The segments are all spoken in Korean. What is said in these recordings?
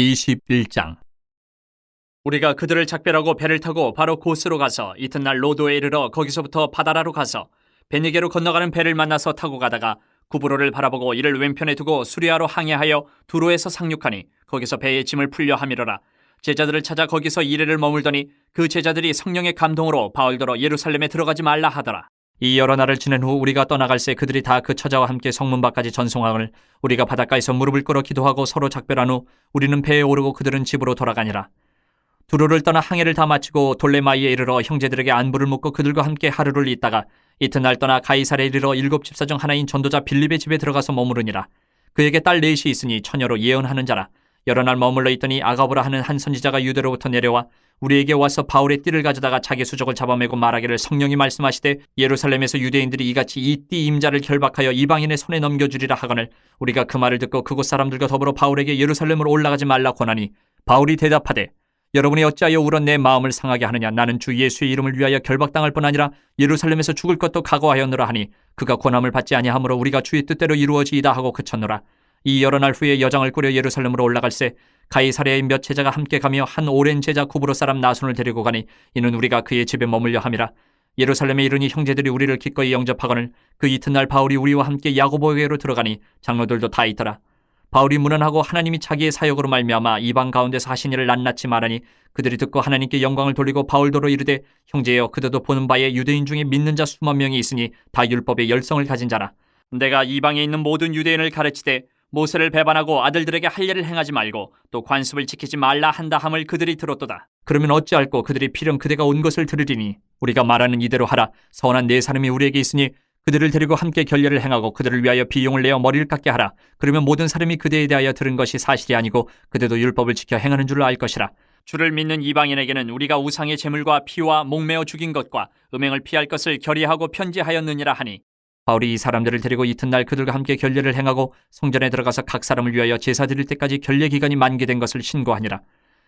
21장. 우리가 그들을 작별하고 배를 타고 바로 고스로 가서 이튿날 로도에 이르러 거기서부터 바다라로 가서 베니게로 건너가는 배를 만나서 타고 가다가 구브로를 바라보고 이를 왼편에 두고 수리아로 항해하여 두로에서 상륙하니 거기서 배의 짐을 풀려 함이러라. 제자들을 찾아 거기서 이래를 머물더니 그 제자들이 성령의 감동으로 바울더러 예루살렘에 들어가지 말라 하더라. 이 여러 날을 지낸 후 우리가 떠나갈새 그들이 다 그 처자와 함께 성문 밖까지 전송함을 우리가 바닷가에서 무릎을 꿇어 기도하고 서로 작별한 후 우리는 배에 오르고 그들은 집으로 돌아가니라. 두로를 떠나 항해를 다 마치고 돌레마이에 이르러 형제들에게 안부를 묻고 그들과 함께 하루를 있다가 이튿날 떠나 가이사랴에 이르러 7 집사 중 하나인 전도자 빌립의 집에 들어가서 머무르니라. 그에게 딸 넷이 있으니 처녀로 예언하는 자라. 여러 날 머물러 있더니 아가보라 하는 한 선지자가 유대로부터 내려와 우리에게 와서 바울의 띠를 가져다가 자기 수족을 잡아매고 말하기를 성령이 말씀하시되 예루살렘에서 유대인들이 이같이 이 띠 임자를 결박하여 이방인의 손에 넘겨주리라 하거늘 우리가 그 말을 듣고 그곳 사람들과 더불어 바울에게 예루살렘으로 올라가지 말라 권하니 바울이 대답하되 여러분이 어찌하여 울어 내 마음을 상하게 하느냐. 나는 주 예수의 이름을 위하여 결박당할 뿐 아니라 예루살렘에서 죽을 것도 각오하였노라 하니 그가 권함을 받지 아니하므로 우리가 주의 뜻대로 이루어지이다 하고 그쳤노라. 이 여러 날 후에 여장을 꾸려 예루살렘으로 올라갈새 가이사랴의 몇 제자가 함께 가며 한 오랜 제자 구브로 사람 나손을 데리고 가니 이는 우리가 그의 집에 머물려 함이라. 예루살렘에 이르니 형제들이 우리를 기꺼이 영접하거늘 그 이튿날 바울이 우리와 함께 야고보에게로 들어가니 장로들도 다 있더라. 바울이 문안하고 하나님이 자기의 사역으로 말미암아 이방 가운데서 하신 일을 낱낱이 말하니 그들이 듣고 하나님께 영광을 돌리고 바울더러 이르되 형제여 그대도 보는 바에 유대인 중에 믿는 자 수만 명이 있으니 다 율법의 열성을 가진 자라. 내가 이방에 있는 모든 유대인을 가르치되 모세를 배반하고 아들들에게 할례를 행하지 말고 또 관습을 지키지 말라 한다 함을 그들이 들었도다. 그러면 어찌할꼬 그들이 필연 그대가 온 것을 들으리니 우리가 말하는 이대로 하라. 선한 네 사람이 우리에게 있으니 그들을 데리고 함께 결례를 행하고 그들을 위하여 비용을 내어 머리를 깎게 하라. 그러면 모든 사람이 그대에 대하여 들은 것이 사실이 아니고 그대도 율법을 지켜 행하는 줄로 알 것이라. 주를 믿는 이방인에게는 우리가 우상의 제물과 피와 목매어 죽인 것과 음행을 피할 것을 결의하고 편지하였느니라 하니 바울이 이 사람들을 데리고 이튿날 그들과 함께 결례를 행하고 성전에 들어가서 각 사람을 위하여 제사 드릴 때까지 결례 기간이 만개된 것을 신고하니라.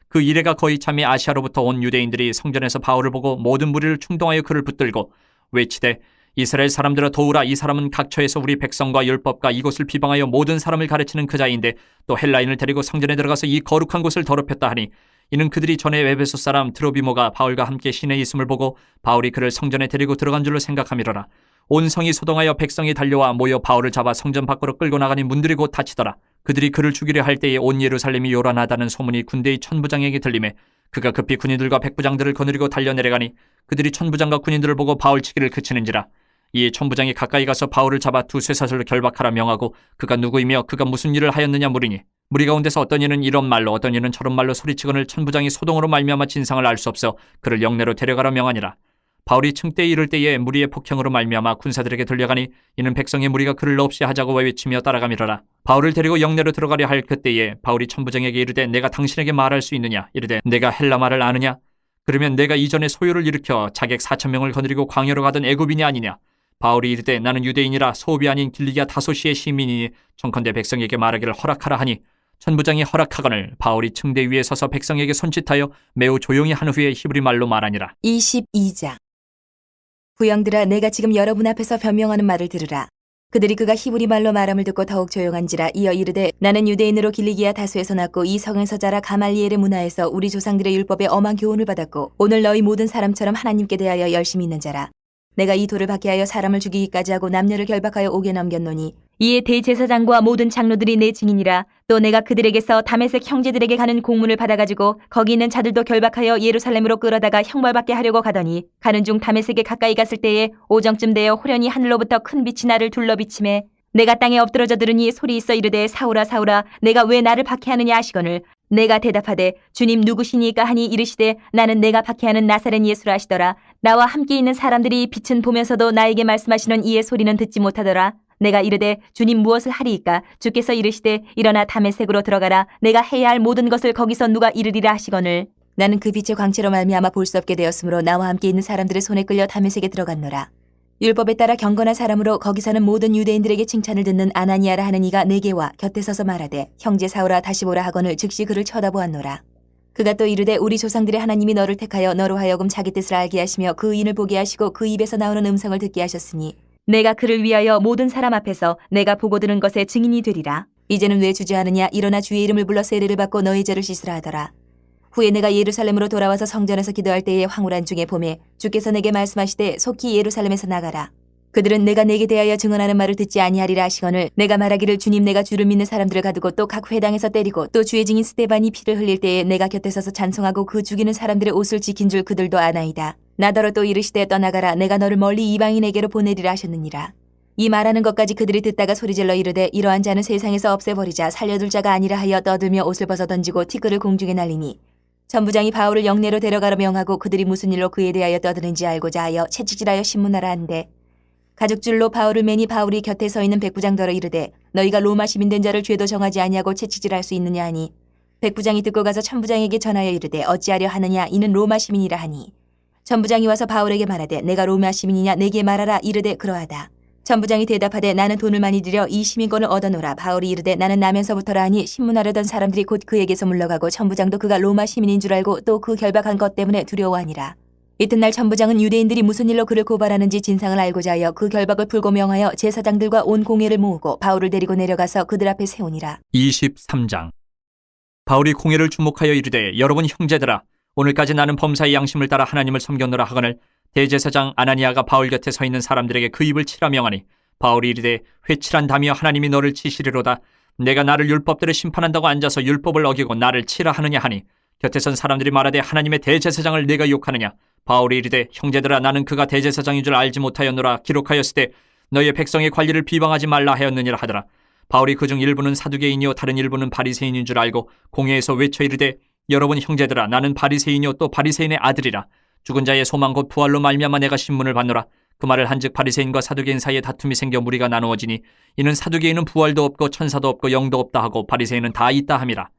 그 이래가 거의 참이 아시아로부터 온 유대인들이 성전에서 바울을 보고 모든 무리를 충동하여 그를 붙들고 외치되 이스라엘 사람들아 도우라. 이 사람은 각처에서 우리 백성과 율법과 이곳을 비방하여 모든 사람을 가르치는 그 자인데 또 헬라인을 데리고 성전에 들어가서 이 거룩한 곳을 더럽혔다 하니 이는 그들이 전에 에베소 사람 드로비모가 바울과 함께 시내에 있음을 보고 바울이 그를 성전에 데리고 들어간 줄로 생각함이로라. 온 성이 소동하여 백성이 달려와 모여 바울을 잡아 성전 밖으로 끌고 나가니 문들이 곧 닫히더라. 그들이 그를 죽이려 할 때에 온 예루살렘이 요란하다는 소문이 군대의 천부장에게 들리매 그가 급히 군인들과 백부장들을 거느리고 달려내려가니 그들이 천부장과 군인들을 보고 바울 치기를 그치는지라. 이에 천부장이 가까이 가서 바울을 잡아 두 쇠사슬로 결박하라 명하고 그가 누구이며 그가 무슨 일을 하였느냐 물으니 무리 가운데서 어떤 이는 이런 말로 어떤 이는 저런 말로 소리치거늘 천부장이 소동으로 말미암아 진상을 알 수 없어 그를 영내로 데려가라 명하니라. 바울이 층대에 이를 때에 무리의 폭행으로 말미암아 군사들에게 들려가니 이는 백성의 무리가 그를 없이 하자고 외치며 따라가미러라. 바울을 데리고 영내로 들어가려 할 그때에 바울이 천부장에게 이르되 내가 당신에게 말할 수 있느냐. 이르되 내가 헬라 말을 아느냐. 그러면 내가 이전에 소요를 일으켜 자객 4,000명을 거느리고 광야로 가던 애굽인이 아니냐. 바울이 이르되 나는 유대인이라 소읍이 아닌 길리기아 다소시의 시민이니 청컨대 백성에게 말하기를 허락하라 하니 천부장이 허락하거늘 바울이 층대 위에 서서 백성에게 손짓하여 매우 조용히 한 후에 히브리 말로 말하니라. 22장. 부영들아 내가 지금 여러분 앞에서 변명하는 말을 들으라. 그들이 그가 히브리 말로 말함을 듣고 더욱 조용한지라. 이어 이르되 나는 유대인으로 길리기아 다소에서 났고 이 성에서 자라 가말리엘의 문화에서 우리 조상들의 율법에 엄한 교훈을 받았고 오늘 너희 모든 사람처럼 하나님께 대하여 열심히 있는 자라. 내가 이 돌을 박게 하여 사람을 죽이기까지 하고 남녀를 결박하여 옥에 넘겼노니 이에 대제사장과 모든 장로들이 내 증인이라. 또 내가 그들에게서 다메섹 형제들에게 가는 공문을 받아가지고 거기 있는 자들도 결박하여 예루살렘으로 끌어다가 형벌받게 하려고 가더니 가는 중 다메섹에 가까이 갔을 때에 오정쯤 되어 호련히 하늘로부터 큰 빛이 나를 둘러비치매 내가 땅에 엎드러져 들으니 소리 있어 이르되 사울아 사울아 내가 왜 나를 박해하느냐 하시거늘 내가 대답하되 주님 누구시니까 하니 이르시되 나는 내가 박해하는 나사렛 예수라 하시더라. 나와 함께 있는 사람들이 빛은 보면서도 나에게 말씀하시는 이의 소리는 듣지 못하더라. 내가 이르되 주님 무엇을 하리이까. 주께서 이르시되 일어나 다메섹으로 들어가라. 내가 해야 할 모든 것을 거기서 누가 이르리라 하시거늘 나는 그 빛의 광채로 말미암아 볼 수 없게 되었으므로 나와 함께 있는 사람들의 손에 끌려 다메섹에 들어갔노라. 율법에 따라 경건한 사람으로 거기 사는 모든 유대인들에게 칭찬을 듣는 아나니아라 하는 이가 내게 와 곁에 서서 말하되 형제 사울아 다시 보라 하거늘 즉시 그를 쳐다보았노라. 그가 또 이르되 우리 조상들의 하나님이 너를 택하여 너로 하여금 자기 뜻을 알게 하시며 그 의인을 보게 하시고 그 입에서 나오는 음성을 듣게 하셨으니 내가 그를 위하여 모든 사람 앞에서 내가 보고 들은 것의 증인이 되리라. 이제는 왜 주저하느냐. 일어나 주의 이름을 불러 세례를 받고 너의 죄를 씻으라 하더라. 후에 내가 예루살렘으로 돌아와서 성전에서 기도할 때에 황홀한 중에 봄에 주께서 내게 말씀하시되 속히 예루살렘에서 나가라. 그들은 내가 내게 대하여 증언하는 말을 듣지 아니하리라 하시거늘 내가 말하기를 주님 내가 주를 믿는 사람들을 가두고 또 각 회당에서 때리고 또 주의 증인 스데반이 피를 흘릴 때에 내가 곁에 서서 찬송하고 그 죽이는 사람들의 옷을 지킨 줄 그들도 아나이다. 나더러 또 이르시되 떠나가라. 내가 너를 멀리 이방인에게로 보내리라 하셨느니라. 이 말하는 것까지 그들이 듣다가 소리질러 이르되 이러한 자는 세상에서 없애버리자. 살려둘 자가 아니라 하여 떠들며 옷을 벗어 던지고 티끌을 공중에 날리니 천부장이 바울을 영내로 데려가려 명하고 그들이 무슨 일로 그에 대하여 떠드는지 알고자 하여 채찍질하여 신문하라 한대. 가죽줄로 바울을 매니 바울이 곁에 서 있는 백부장더러 이르되 너희가 로마 시민 된 자를 죄도 정하지 아니하고 채찍질할 수 있느냐 하니 백부장이 듣고 가서 천부장에게 전하여 이르되 어찌하려 하느냐 이는 로마 시민이라 하니 천부장이 와서 바울에게 말하되 내가 로마 시민이냐 내게 말하라. 이르되 그러하다. 천부장이 대답하되 나는 돈을 많이 들여 이 시민권을 얻어노라. 바울이 이르되 나는 나면서부터라 하니 신문하려던 사람들이 곧 그에게서 물러가고 천부장도 그가 로마 시민인 줄 알고 또 그 결박한 것 때문에 두려워하니라. 이튿날 천부장은 유대인들이 무슨 일로 그를 고발하는지 진상을 알고자 하여 그 결박을 풀고 명하여 제사장들과 온 공회를 모으고 바울을 데리고 내려가서 그들 앞에 세우니라. 23장. 바울이 공회를 주목하여 이르되 여러분 형제들아 오늘까지 나는 범사의 양심을 따라 하나님을 섬겼노라 하거늘 대제사장 아나니아가 바울 곁에 서 있는 사람들에게 그 입을 치라 명하니 바울이 이르되 회칠한 다미여 하나님이 너를 치시리로다. 내가 나를 율법대로 심판한다고 앉아서 율법을 어기고 나를 치라 하느냐 하니 곁에 선 사람들이 말하되 하나님의 대제사장을 네가 욕하느냐. 바울이 이르되 형제들아 나는 그가 대제사장인 줄 알지 못하였노라. 기록하였을 때 너희의 백성의 관리를 비방하지 말라 하였느니라 하더라. 바울이 그중 일부는 사두개인이요 다른 일부는 바리새인인 줄 알고 공회에서 외쳐 이르되 여러분 형제들아 나는 바리새인이요 또 바리새인의 아들이라. 죽은 자의 소망 곧 부활로 말미암아 내가 신문을 받노라. 그 말을 한즉 바리새인과 사두개인 사이에 다툼이 생겨 무리가 나누어지니 이는 사두개인은 부활도 없고 천사도 없고 영도 없다 하고 바리새인은 다 있다 함이라.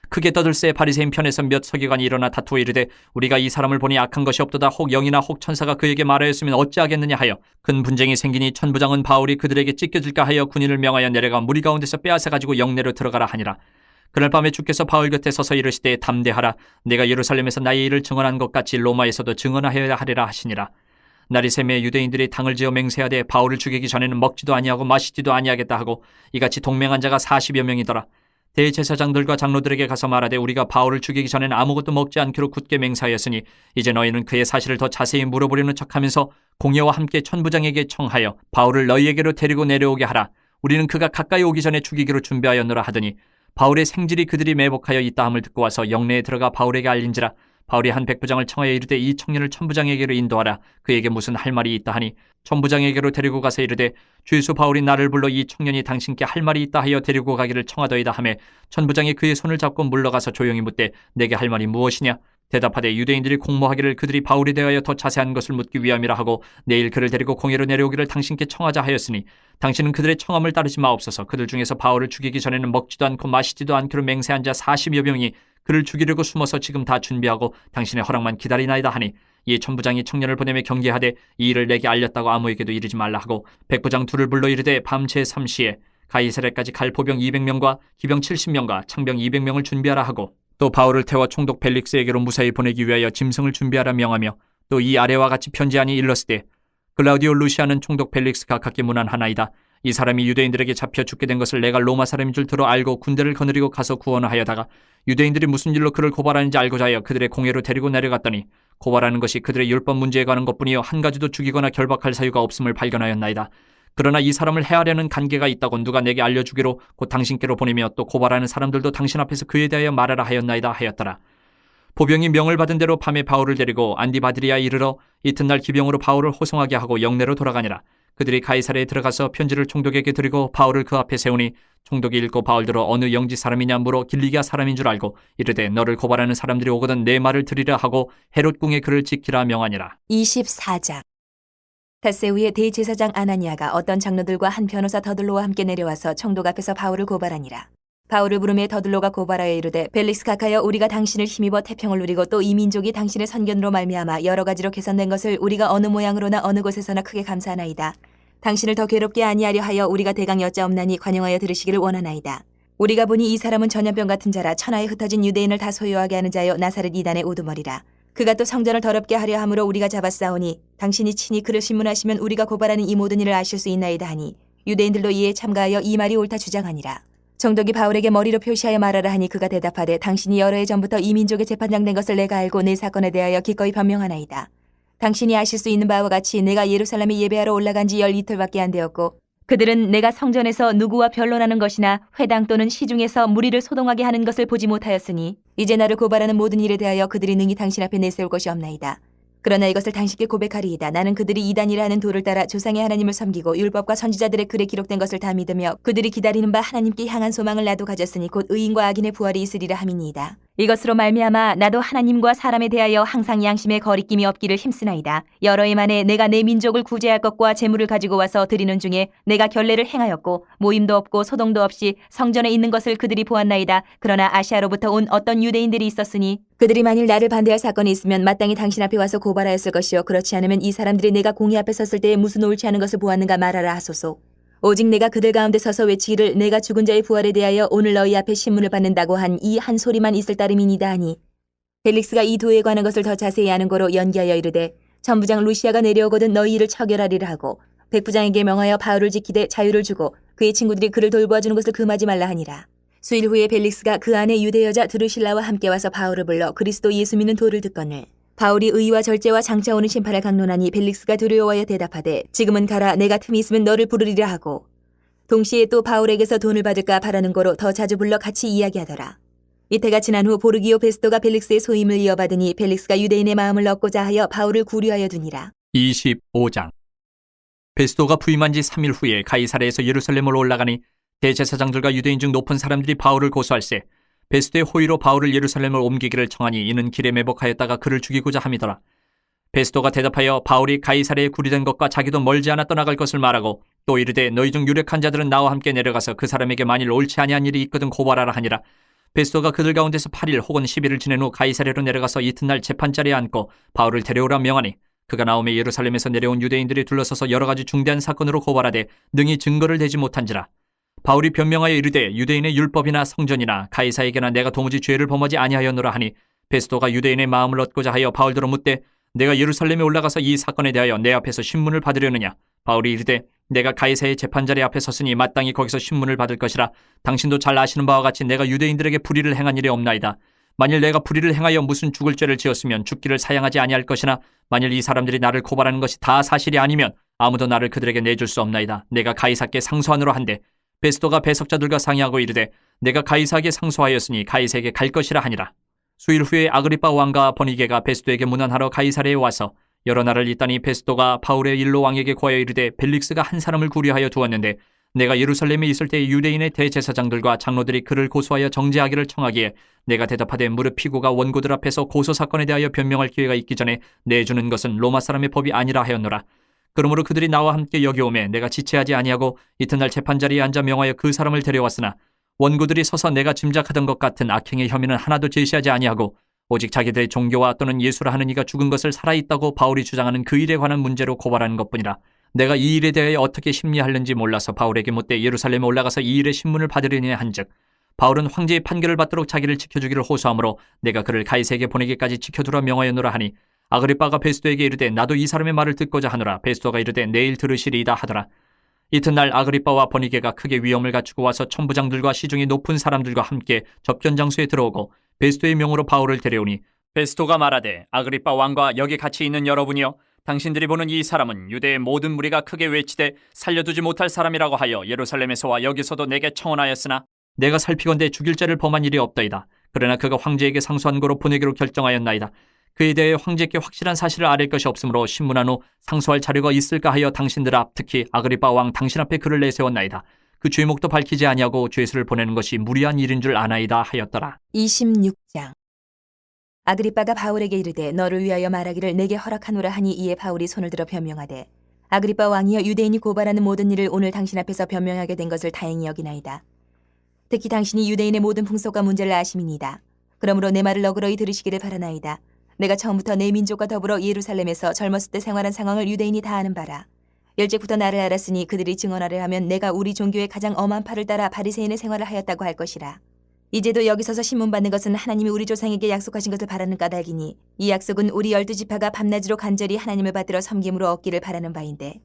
크게 떠들새 바리새인 편에서 몇 서기관이 일어나 다투어 이르되 우리가 이 사람을 보니 악한 것이 없도다. 혹 영이나 혹 천사가 그에게 말하였으면 어찌하겠느냐 하여 큰 분쟁이 생기니 천부장은 바울이 그들에게 찢겨질까 하여 군인을 명하여 내려가 무리 가운데서 빼앗아 가지고 영내로 들어가라 하니라. 그날 밤에 주께서 바울 곁에 서서 이르시되 담대하라. 내가 예루살렘에서 나의 일을 증언한 것 같이 로마에서도 증언하여야 하리라 하시니라. 날이 새매 유대인들이 당을 지어 맹세하되 바울을 죽이기 전에는 먹지도 아니하고 마시지도 아니하겠다 하고 이같이 동맹한 자가 40여 명이더라. 대제사장들과 장로들에게 가서 말하되 우리가 바울을 죽이기 전에는 아무것도 먹지 않기로 굳게 맹세하였으니 이제 너희는 그의 사실을 더 자세히 물어보려는 척하면서 공회와 함께 천부장에게 청하여 바울을 너희에게로 데리고 내려오게 하라. 우리는 그가 가까이 오기 전에 죽이기로 준비하였노라 하더니 바울의 생질이 그들이 매복하여 있다함을 듣고 와서 영내에 들어가 바울에게 알린지라. 바울이 한 백부장을 청하여 이르되 이 청년을 천부장에게로 인도하라. 그에게 무슨 할 말이 있다 하니 천부장에게로 데리고 가서 이르되 주의수 바울이 나를 불러 이 청년이 당신께 할 말이 있다 하여 데리고 가기를 청하더이다 하매 천부장이 그의 손을 잡고 물러가서 조용히 묻되 내게 할 말이 무엇이냐. 대답하되 유대인들이 공모하기를 그들이 바울에 대하여 더 자세한 것을 묻기 위함이라 하고 내일 그를 데리고 공회로 내려오기를 당신께 청하자 하였으니 당신은 그들의 청함을 따르지 마옵소서. 그들 중에서 바울을 죽이기 전에는 먹지도 않고 마시지도 않기로 맹세한 자 40여 명이 그를 죽이려고 숨어서 지금 다 준비하고 당신의 허락만 기다리나이다 하니 이 천부장이 청년을 보내며 경계하되 이 일을 내게 알렸다고 아무에게도 이르지 말라 하고 백부장 둘을 불러 이르되 밤 제3시에 가이사랴까지 갈 포병 200명과 기병 70명과 창병 200명을 준비하라 하고 또 바울을 태워 총독 벨릭스에게로 무사히 보내기 위하여 짐승을 준비하라 명하며 또 이 아래와 같이 편지하니 일렀으되 글라우디오 루시아는 총독 벨릭스가 각기 문안하나이다. 이 사람이 유대인들에게 잡혀 죽게 된 것을 내가 로마 사람인 줄 들어 알고 군대를 거느리고 가서 구원하여다가 유대인들이 무슨 일로 그를 고발하는지 알고자 하여 그들의 공회로 데리고 내려갔더니 고발하는 것이 그들의 율법 문제에 관한 것뿐이요 한 가지도 죽이거나 결박할 사유가 없음을 발견하였나이다. 그러나 이 사람을 해하려는 관계가 있다고 누가 내게 알려주기로 곧 당신께로 보내며 또 고발하는 사람들도 당신 앞에서 그에 대하여 말하라 하였나이다 하였더라. 보병이 명을 받은 대로 밤에 바울을 데리고 안디바드리아에 이르러 이튿날 기병으로 바울을 호송하게 하고 영내로 돌아가니라. 그들이 가이사랴에 들어가서 편지를 총독에게 드리고 바울을 그 앞에 세우니 총독이 읽고 바울들어 어느 영지 사람이냐 물어 길리기아 사람인 줄 알고 이르되 너를 고발하는 사람들이 오거든 내 말을 들으라 하고 헤롯 궁에 그를 지키라 명하니라. 24장. 닷새 후에 대제사장 아나니아가 어떤 장로들과 한 변호사 더들로와 함께 내려와서 총독 앞에서 바울을 고발하니라. 바울을 부르매 더들로가 고발하여 이르되 벨릭스 각하여 우리가 당신을 힘입어 태평을 누리고 또 이 민족이 당신의 선견으로 말미암아 여러 가지로 개선된 것을 우리가 어느 모양으로나 어느 곳에서나 크게 감사하나이다. 당신을 더 괴롭게 아니하려 하여 우리가 대강 여짜옵나니 관용하여 들으시기를 원하나이다. 우리가 보니 이 사람은 전염병 같은 자라 천하에 흩어진 유대인을 다 소유하게 하는 자여 나사렛 이단의 우두머리라. 그가 또 성전을 더럽게 하려 함으로 우리가 잡았사오니 당신이 친히 그를 신문하시면 우리가 고발하는 이 모든 일을 아실 수 있나이다 하니 유대인들도 이에 참가하여 이 말이 옳다 주장하니라. 총독이 바울에게 머리로 표시하여 말하라 하니 그가 대답하되 당신이 여러 해 전부터 이 민족의 재판장 된 것을 내가 알고 내 사건에 대하여 기꺼이 변명하나이다. 당신이 아실 수 있는 바와 같이 내가 예루살렘에 예배하러 올라간 지 12이틀밖에 안 되었고 그들은 내가 성전에서 누구와 변론하는 것이나 회당 또는 시중에서 무리를 소동하게 하는 것을 보지 못하였으니 이제 나를 고발하는 모든 일에 대하여 그들이 능히 당신 앞에 내세울 것이 없나이다. 그러나 이것을 당신께 고백하리이다. 나는 그들이 이단이라 하는 도를 따라 조상의 하나님을 섬기고 율법과 선지자들의 글에 기록된 것을 다 믿으며 그들이 기다리는 바 하나님께 향한 소망을 나도 가졌으니 곧 의인과 악인의 부활이 있으리라 함이니이다. 이것으로 말미암아 나도 하나님과 사람에 대하여 항상 양심에 거리낌이 없기를 힘쓰나이다. 여러 해 만에 내가 내 민족을 구제할 것과 재물을 가지고 와서 드리는 중에 내가 결례를 행하였고 모임도 없고 소동도 없이 성전에 있는 것을 그들이 보았나이다. 그러나 아시아로부터 온 어떤 유대인들이 있었으니 그들이 만일 나를 반대할 사건이 있으면 마땅히 당신 앞에 와서 고발하였을 것이요 그렇지 않으면 이 사람들이 내가 공의 앞에 섰을 때에 무슨 옳지 않은 것을 보았는가 말하라 하소서. 오직 내가 그들 가운데 서서 외치기를 내가 죽은 자의 부활에 대하여 오늘 너희 앞에 신문을 받는다고 한 이 한 소리만 있을 따름이니이다 하니 벨릭스가 이 도에 관한 것을 더 자세히 아는 거로 연기하여 이르되 천부장 루시아가 내려오거든 너희 일을 처결하리라 하고 백부장에게 명하여 바울을 지키되 자유를 주고 그의 친구들이 그를 돌보아주는 것을 금하지 말라 하니라. 수일 후에 벨릭스가 그 안에 유대 여자 드루실라와 함께 와서 바울을 불러 그리스도 예수 믿는 도를 듣거늘 바울이 의와 절제와 장차 오는 심판을 강론하니 벨릭스가 두려워하여 대답하되 지금은 가라 내가 틈이 있으면 너를 부르리라 하고 동시에 또 바울에게서 돈을 받을까 바라는 거로 더 자주 불러 같이 이야기하더라. 이때가 지난 후 보르기오 베스토가 벨릭스의 소임을 이어받으니 벨릭스가 유대인의 마음을 얻고자 하여 바울을 구류하여 두니라. 25장. 베스도가 부임한 지 3일 후에 가이사랴에서 예루살렘으로 올라가니 대제사장들과 유대인 중 높은 사람들이 바울을 고소할세 베스도의 호의로 바울을 예루살렘을 옮기기를 청하니 이는 길에 매복하였다가 그를 죽이고자 함이더라. 베스도가 대답하여 바울이 가이사랴에 구리된 것과 자기도 멀지 않아 떠나갈 것을 말하고 또 이르되 너희 중 유력한 자들은 나와 함께 내려가서 그 사람에게 만일 옳지 아니한 일이 있거든 고발하라 하니라. 베스도가 그들 가운데서 8일 혹은 10일을 지낸 후 가이사랴로 내려가서 이튿날 재판자리에 앉고 바울을 데려오라 명하니 그가 나오매 예루살렘에서 내려온 유대인들이 둘러서서 여러 가지 중대한 사건으로 고발하되 능히 증거를 대지 못한지라. 바울이 변명하여 이르되 유대인의 율법이나 성전이나 가이사에게나 내가 도무지 죄를 범하지 아니하였노라 하니 베스도가 유대인의 마음을 얻고자 하여 바울더러 묻되 내가 예루살렘에 올라가서 이 사건에 대하여 내 앞에서 신문을 받으려느냐. 바울이 이르되 내가 가이사의 재판자리 앞에 섰으니 마땅히 거기서 신문을 받을 것이라. 당신도 잘 아시는 바와 같이 내가 유대인들에게 불의를 행한 일이 없나이다. 만일 내가 불의를 행하여 무슨 죽을 죄를 지었으면 죽기를 사양하지 아니할 것이나 만일 이 사람들이 나를 고발하는 것이 다 사실이 아니면 아무도 나를 그들에게 내줄 수 없나이다. 내가 가이사께 상소하노라 한데 베스도가 배석자들과 상의하고 이르되 내가 가이사에게 상소하였으니 가이사에게 갈 것이라 하니라. 수일 후에 아그리빠 왕과 버니게가 베스도에게 문안하러 가이사랴에 와서 여러 날을 있다니 베스도가 바울의 일로 왕에게 고하여 이르되 벨릭스가 한 사람을 구류하여 두었는데 내가 예루살렘에 있을 때 유대인의 대제사장들과 장로들이 그를 고소하여 정죄하기를 청하기에 내가 대답하되 무릇 피고가 원고들 앞에서 고소 사건에 대하여 변명할 기회가 있기 전에 내주는 것은 로마 사람의 법이 아니라 하였노라. 그러므로 그들이 나와 함께 여기 오매 내가 지체하지 아니하고 이튿날 재판자리에 앉아 명하여 그 사람을 데려왔으나 원고들이 서서 내가 짐작하던 것 같은 악행의 혐의는 하나도 제시하지 아니하고 오직 자기들의 종교와 또는 예수라 하는 이가 죽은 것을 살아있다고 바울이 주장하는 그 일에 관한 문제로 고발하는 것뿐이라. 내가 이 일에 대하여 어떻게 심리하는지 몰라서 바울에게 묻되 예루살렘에 올라가서 이 일의 신문을 받으려냐 한즉 바울은 황제의 판결을 받도록 자기를 지켜주기를 호소하므로 내가 그를 가이사에게 보내기까지 지켜두라 명하였노라 하니 아그리빠가 베스도에게 이르되 나도 이 사람의 말을 듣고자 하노라. 베스도가 이르되 내일 들으시리이다 하더라. 이튿날 아그리빠와 버니게가 크게 위엄을 갖추고 와서 천부장들과 시중의 높은 사람들과 함께 접견장소에 들어오고 베스도의 명으로 바울을 데려오니 베스도가 말하되 아그리빠 왕과 여기 같이 있는 여러분이여 당신들이 보는 이 사람은 유대의 모든 무리가 크게 외치되 살려두지 못할 사람이라고 하여 예루살렘에서와 여기서도 내게 청언하였으나 내가 살피건대 죽일 죄를 범한 일이 없다이다. 그러나 그가 황제에게 상소한 거로 보내기로 결정하였나이다. 그에 대해 황제께 확실한 사실을 아릴 것이 없으므로 신문한 후 상소할 자료가 있을까 하여 당신들 앞 특히 아그리빠 왕 당신 앞에 그를 내세웠나이다. 그 죄목도 밝히지 아니하고 죄수를 보내는 것이 무리한 일인 줄 아나이다 하였더라. 26장. 아그리빠가 바울에게 이르되 너를 위하여 말하기를 내게 허락하노라 하니 이에 바울이 손을 들어 변명하되 아그리빠 왕이여 유대인이 고발하는 모든 일을 오늘 당신 앞에서 변명하게 된 것을 다행히 여기나이다. 특히 당신이 유대인의 모든 풍속과 문제를 아심이니이다. 그러므로 내 말을 너그러이 들으시기를 바라나이다. 내가 처음부터 내 민족과 더불어 예루살렘에서 젊었을 때 생활한 상황을 유대인이 다 아는 바라. 일찍부터 나를 알았으니 그들이 증언하려 하면 내가 우리 종교의 가장 엄한 팔을 따라 바리새인의 생활을 하였다고 할 것이라. 이제도 여기 서서 신문 받는 것은 하나님이 우리 조상에게 약속하신 것을 바라는 까닭이니 이 약속은 우리 12지파가 밤낮으로 간절히 하나님을 받들어 섬김으로 얻기를 바라는 바인데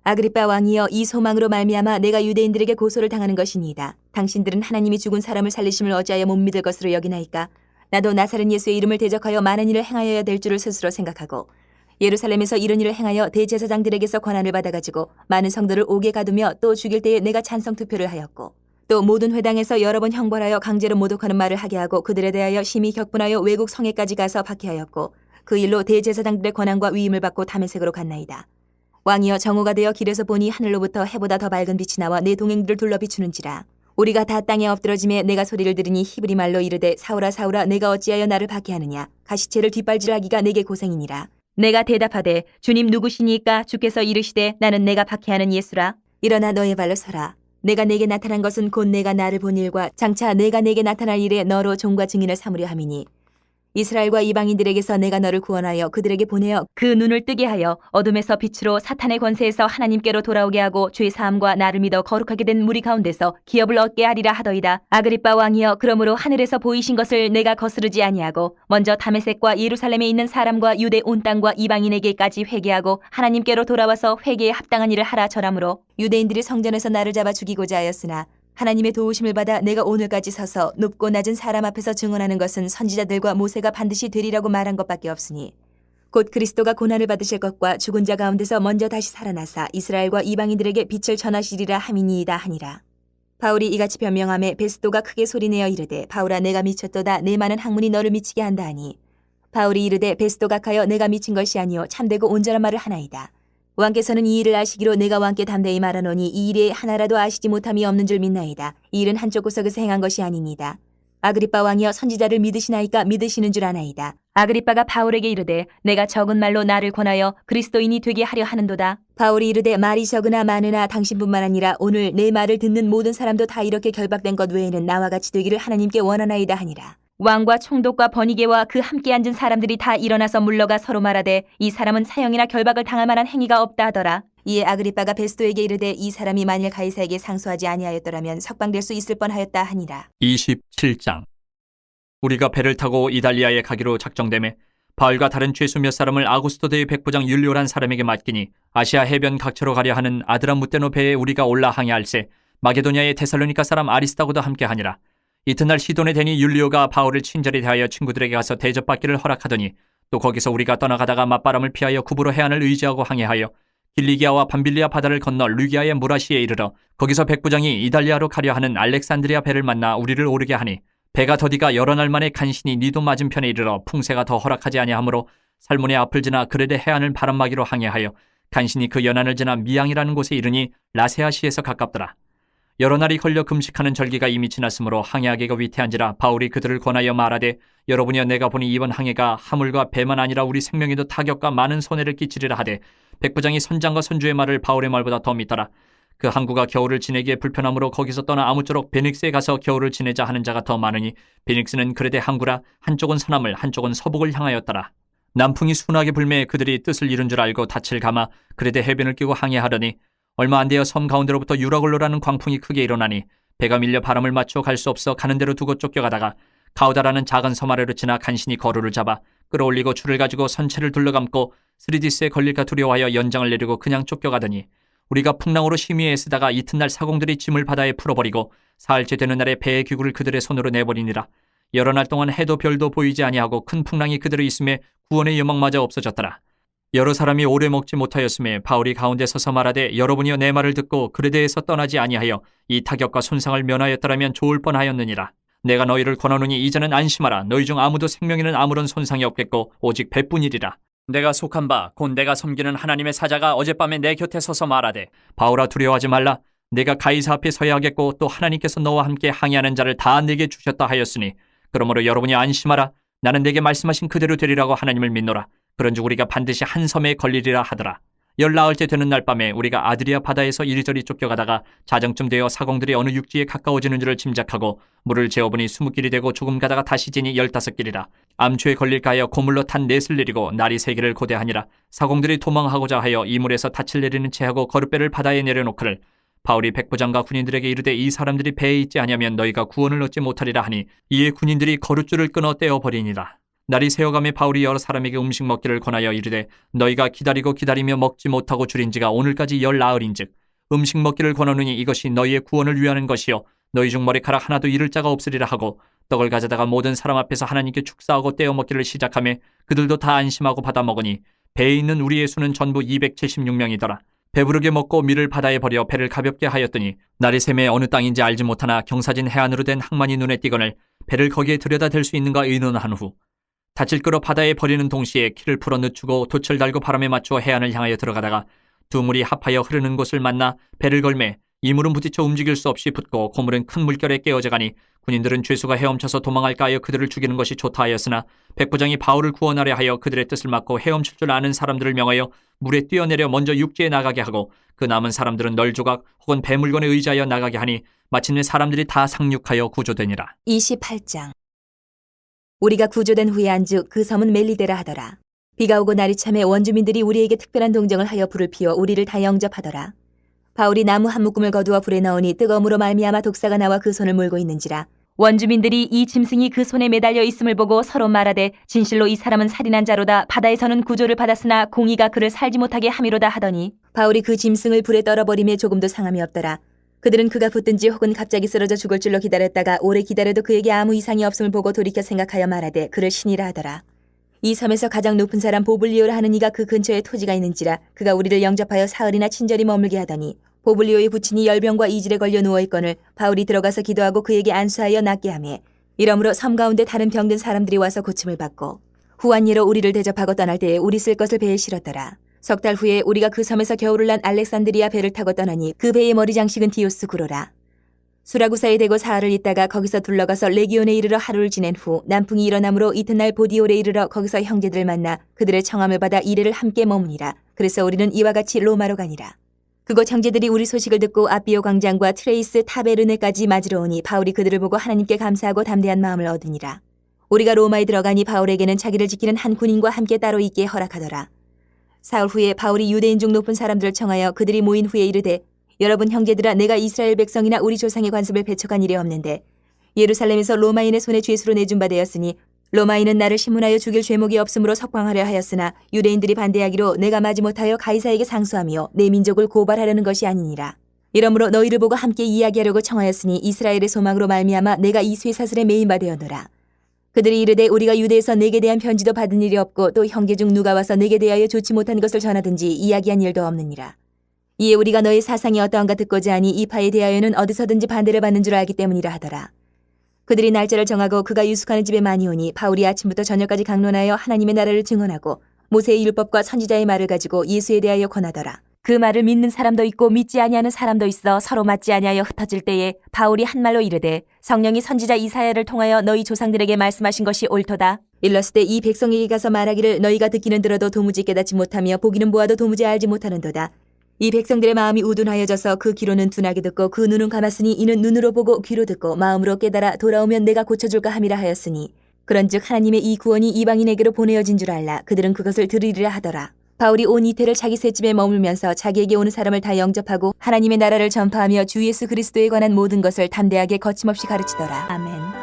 아그리빠 왕이여, 이 소망으로 말미암아 내가 유대인들에게 고소를 당하는 것이니이다. 당신들은 하나님이 죽은 사람을 살리심을 어찌하여 못 믿을 것으로 여기나이까? 나도 나사렛 예수의 이름을 대적하여 많은 일을 행하여야 될 줄을 스스로 생각하고 예루살렘에서 이런 일을 행하여 대제사장들에게서 권한을 받아가지고 많은 성도를 옥에 가두며 또 죽일 때에 내가 찬성 투표를 하였고 또 모든 회당에서 여러 번 형벌하여 강제로 모독하는 말을 하게 하고 그들에 대하여 심히 격분하여 외국 성에까지 가서 박해하였고 그 일로 대제사장들의 권한과 위임을 받고 다메섹으로 갔나이다. 왕이여, 정오가 되어 길에서 보니 하늘로부터 해보다 더 밝은 빛이 나와 내 동행들을 둘러 비추는지라. 우리가 다 땅에 엎드러짐에 내가 소리를 들으니 히브리 말로 이르되 사울아 사울아 내가 어찌하여 나를 박해하느냐. 가시체를 뒷발질하기가 내게 고생이니라. 내가 대답하되 주님 누구시니까? 주께서 이르시되 나는 내가 박해하는 예수라. 일어나 너의 발로 서라. 내가 내게 나타난 것은 곧 내가 나를 본 일과 장차 내가 내게 나타날 일에 너로 종과 증인을 삼으려 함이니 이스라엘과 이방인들에게서 내가 너를 구원하여 그들에게 보내어 그 눈을 뜨게 하여 어둠에서 빛으로 사탄의 권세에서 하나님께로 돌아오게 하고 죄 사함과 나를 믿어 거룩하게 된 무리 가운데서 기업을 얻게 하리라 하더이다. 아그리빠 왕이여, 그러므로 하늘에서 보이신 것을 내가 거스르지 아니하고 먼저 다메섹과 예루살렘에 있는 사람과 유대 온 땅과 이방인에게까지 회개하고 하나님께로 돌아와서 회개에 합당한 일을 하라 전하므로 유대인들이 성전에서 나를 잡아 죽이고자 하였으나 하나님의 도우심을 받아 내가 오늘까지 서서 높고 낮은 사람 앞에서 증언하는 것은 선지자들과 모세가 반드시 되리라고 말한 것밖에 없으니 곧 그리스도가 고난을 받으실 것과 죽은 자 가운데서 먼저 다시 살아나사 이스라엘과 이방인들에게 빛을 전하시리라 함이니이다 하니라. 바울이 이같이 변명하매 베스도가 크게 소리내어 이르되 바울아 내가 미쳤도다. 내 많은 학문이 너를 미치게 한다 하니 바울이 이르되 베스도 각하여 내가 미친 것이 아니요 참되고 온전한 말을 하나이다. 왕께서는 이 일을 아시기로 내가 왕께 담대히 말하노니 이 일에 하나라도 아시지 못함이 없는 줄 믿나이다. 이 일은 한쪽 구석에서 행한 것이 아니니이다. 아그리빠 왕이여, 선지자를 믿으시나이까? 믿으시는 줄 아나이다. 아그리빠가 바울에게 이르되 내가 적은 말로 나를 권하여 그리스도인이 되게 하려 하는도다. 바울이 이르되 말이 적으나 많으나 당신뿐만 아니라 오늘 내 말을 듣는 모든 사람도 다 이렇게 결박된 것 외에는 나와 같이 되기를 하나님께 원하나이다 하니라. 왕과 총독과 번이게와 그 함께 앉은 사람들이 다 일어나서 물러가 서로 말하되 이 사람은 사형이나 결박을 당할 만한 행위가 없다 하더라. 이에 아그리빠가 베스도에게 이르되 이 사람이 만일 가이사에게 상소하지 아니하였더라면 석방될 수 있을 뻔하였다 하니라. 27장. 우리가 배를 타고 이달리아에 가기로 작정되매 바울과 다른 죄수 몇 사람을 아구스토 대의 백부장 율리오란 사람에게 맡기니 아시아 해변 각처로 가려 하는 아드람무테노 배에 우리가 올라 항해할세 마게도냐의 데살로니가 사람 아리스다고도 함께 하니라. 이튿날 시돈에 대니 율리오가 바울을 친절히 대하여 친구들에게 가서 대접받기를 허락하더니 또 거기서 우리가 떠나가다가 맞바람을 피하여 구부로 해안을 의지하고 항해하여 길리기아와 밤빌리아 바다를 건너 루기아의 무라시에 이르러 거기서 백부장이 이달리아로 가려 하는 알렉산드리아 배를 만나 우리를 오르게 하니 배가 더디가 여러 날 만에 간신히 니도 맞은편에 이르러 풍세가 더 허락하지 아니하므로 살몬의 앞을 지나 그레데 해안을 바람막이로 항해하여 간신히 그 연안을 지나 미양이라는 곳에 이르니 라세아시에서 가깝더라. 여러 날이 걸려 금식하는 절기가 이미 지났으므로 항해하기가 위태한지라 바울이 그들을 권하여 말하되 여러분이여 내가 보니 이번 항해가 하물과 배만 아니라 우리 생명에도 타격과 많은 손해를 끼치리라 하되 백부장이 선장과 선주의 말을 바울의 말보다 더 믿더라. 그 항구가 겨울을 지내기에 불편하므로 거기서 떠나 아무쪼록 베닉스에 가서 겨울을 지내자 하는 자가 더 많으니 베닉스는 그레데 항구라 한쪽은 서남을 한쪽은 서북을 향하였더라. 남풍이 순하게 불매 그들이 뜻을 이룬 줄 알고 닻을 감아 그레데 해변을 끼고 항해하더니 얼마 안 되어 섬 가운데로부터 유라굴로라는 광풍이 크게 일어나니 배가 밀려 바람을 맞춰 갈 수 없어 가는 대로 두고 쫓겨가다가 가우다라는 작은 섬 아래로 지나 간신히 거루를 잡아 끌어올리고 줄을 가지고 선체를 둘러감고 스리디스에 걸릴까 두려워하여 연장을 내리고 그냥 쫓겨가더니 우리가 풍랑으로 심히 애쓰다가 이튿날 사공들이 짐을 바다에 풀어버리고 사흘째 되는 날에 배의 기구를 그들의 손으로 내버리니라. 여러 날 동안 해도 별도 보이지 아니하고 큰 풍랑이 그들의 있음에 구원의 여망마저 없어졌더라. 여러 사람이 오래 먹지 못하였음에 바울이 가운데 서서 말하되 여러분이여 내 말을 듣고 그레데에서 떠나지 아니하여 이 타격과 손상을 면하였더라면 좋을 뻔하였느니라. 내가 너희를 권하노니 이제는 안심하라. 너희 중 아무도 생명에는 아무런 손상이 없겠고 오직 배뿐이리라. 내가 속한 바 곧 내가 섬기는 하나님의 사자가 어젯밤에 내 곁에 서서 말하되 바울아 두려워하지 말라. 내가 가이사 앞에 서야 하겠고 또 하나님께서 너와 함께 항해하는 자를 다 내게 주셨다 하였으니 그러므로 여러분이 안심하라. 나는 내게 말씀하신 그대로 되리라고 하나님을 믿노라. 그런즉 우리가 반드시 한 섬에 걸리리라 하더라. 열나흘째 되는 날 밤에 우리가 아드리아 바다에서 이리저리 쫓겨가다가 자정쯤 되어 사공들이 어느 육지에 가까워지는 줄을 짐작하고 물을 재어보니 20길이 되고 조금 가다가 다시 지니 15길이라. 암초에 걸릴까 하여 고물로 탄 넷을 내리고 날이 3개를 고대하니라. 사공들이 도망하고자 하여 이 물에서 닻을 내리는 채하고 거룻배를 바다에 내려놓기를 바울이 백부장과 군인들에게 이르되 이 사람들이 배에 있지 아니하면 너희가 구원을 얻지 못하리라 하니 이에 군인들이 거룻줄을 끊어 떼어버리니라. 날이 새어가며 바울이 여러 사람에게 음식 먹기를 권하여 이르되 너희가 기다리고 기다리며 먹지 못하고 줄인 지가 오늘까지 열 나흘인즉 음식 먹기를 권하노니 이것이 너희의 구원을 위하는 것이요 너희 중 머리카락 하나도 잃을 자가 없으리라 하고 떡을 가져다가 모든 사람 앞에서 하나님께 축사하고 떼어 먹기를 시작하며 그들도 다 안심하고 받아 먹으니 배에 있는 우리의 수는 전부 276명이더라. 배부르게 먹고 밀을 바다에 버려 배를 가볍게 하였더니 날이 새매 어느 땅인지 알지 못하나 경사진 해안으로 된 항만이 눈에 띄거늘 배를 거기에 들여다 댈 수 있는가 의논한 후 닻을 끌어 바다에 버리는 동시에 키를 풀어 늦추고 돛을 달고 바람에 맞추어 해안을 향하여 들어가다가 두 물이 합하여 흐르는 곳을 만나 배를 걸매 이물은 부딪혀 움직일 수 없이 붙고 고물은 큰 물결에 깨어져 가니 군인들은 죄수가 헤엄쳐서 도망할까 하여 그들을 죽이는 것이 좋다 하였으나 백부장이 바울을 구원하려 하여 그들의 뜻을 막고 헤엄칠 줄 아는 사람들을 명하여 물에 뛰어내려 먼저 육지에 나가게 하고 그 남은 사람들은 널조각 혹은 배물건에 의지하여 나가게 하니 마침내 사람들이 다 상륙하여 구조되니라. 28장. 우리가 구조된 후에 안주 그 섬은 멜리데라 하더라. 비가 오고 날이 참에 원주민들이 우리에게 특별한 동정을 하여 불을 피워 우리를 다 영접하더라. 바울이 나무 한 묶음을 거두어 불에 넣으니 뜨거움으로 말미암아 독사가 나와 그 손을 물고 있는지라. 원주민들이 이 짐승이 그 손에 매달려 있음을 보고 서로 말하되 진실로 이 사람은 살인한 자로다. 바다에서는 구조를 받았으나 공의가 그를 살지 못하게 함이로다 하더니 바울이 그 짐승을 불에 떨어버림에 조금도 상함이 없더라. 그들은 그가 붙든지 혹은 갑자기 쓰러져 죽을 줄로 기다렸다가 오래 기다려도 그에게 아무 이상이 없음을 보고 돌이켜 생각하여 말하되 그를 신이라 하더라. 이 섬에서 가장 높은 사람 보블리오라 하는 이가 그 근처에 토지가 있는지라. 그가 우리를 영접하여 사흘이나 친절히 머물게 하더니 보블리오의 부친이 열병과 이질에 걸려 누워있거늘 바울이 들어가서 기도하고 그에게 안수하여 낫게 하며 이러므로 섬 가운데 다른 병든 사람들이 와서 고침을 받고 후한 예로 우리를 대접하고 떠날 때에 우리 쓸 것을 배에 실었더라. 석 달 후에 우리가 그 섬에서 겨울을 난 알렉산드리아 배를 타고 떠나니 그 배의 머리 장식은 디오스 구로라. 수라구사에 대고 사흘을 있다가 거기서 둘러가서 레기온에 이르러 하루를 지낸 후 남풍이 일어나므로 이튿날 보디올에 이르러 거기서 형제들을 만나 그들의 청함을 받아 이래를 함께 머무니라. 그래서 우리는 이와 같이 로마로 가니라. 그곳 형제들이 우리 소식을 듣고 아비오 광장과 트레이스 타베르네까지 맞으러 오니 바울이 그들을 보고 하나님께 감사하고 담대한 마음을 얻으니라. 우리가 로마에 들어가니 바울에게는 자기를 지키는 한 군인과 함께 따로 있게 허락하더라. 사흘 후에 바울이 유대인 중 높은 사람들을 청하여 그들이 모인 후에 이르되 여러분 형제들아 내가 이스라엘 백성이나 우리 조상의 관습을 배척한 일이 없는데 예루살렘에서 로마인의 손에 죄수로 내준 바 되었으니 로마인은 나를 신문하여 죽일 죄목이 없으므로 석방하려 하였으나 유대인들이 반대하기로 내가 마지못하여 가이사에게 상소하며 내 민족을 고발하려는 것이 아니니라. 이러므로 너희를 보고 함께 이야기하려고 청하였으니 이스라엘의 소망으로 말미암아 내가 이 쇠사슬에 매인 바 되었노라. 그들이 이르되 우리가 유대에서 내게 대한 편지도 받은 일이 없고 또 형제 중 누가 와서 내게 대하여 좋지 못한 것을 전하든지 이야기한 일도 없느니라. 이에 우리가 너의 사상이 어떠한가 듣고자 하니 이 파에 대하여는 어디서든지 반대를 받는 줄 알기 때문이라 하더라. 그들이 날짜를 정하고 그가 유숙하는 집에 많이 오니 바울이 아침부터 저녁까지 강론하여 하나님의 나라를 증언하고 모세의 율법과 선지자의 말을 가지고 예수에 대하여 권하더라. 그 말을 믿는 사람도 있고 믿지 아니하는 사람도 있어 서로 맞지 아니하여 흩어질 때에 바울이 한 말로 이르되 성령이 선지자 이사야를 통하여 너희 조상들에게 말씀하신 것이 옳도다. 일렀을 때 이 백성에게 가서 말하기를 너희가 듣기는 들어도 도무지 깨닫지 못하며 보기는 보아도 도무지 알지 못하는도다. 이 백성들의 마음이 우둔하여져서 그 귀로는 둔하게 듣고 그 눈은 감았으니 이는 눈으로 보고 귀로 듣고 마음으로 깨달아 돌아오면 내가 고쳐줄까 함이라 하였으니 그런즉 하나님의 이 구원이 이방인에게로 보내어진 줄 알라. 그들은 그것을 들으리라 하더라. 바울이 온 이태를 자기 셋집에 머물면서 자기에게 오는 사람을 다 영접하고 하나님의 나라를 전파하며 주 예수 그리스도에 관한 모든 것을 담대하게 거침없이 가르치더라. 아멘.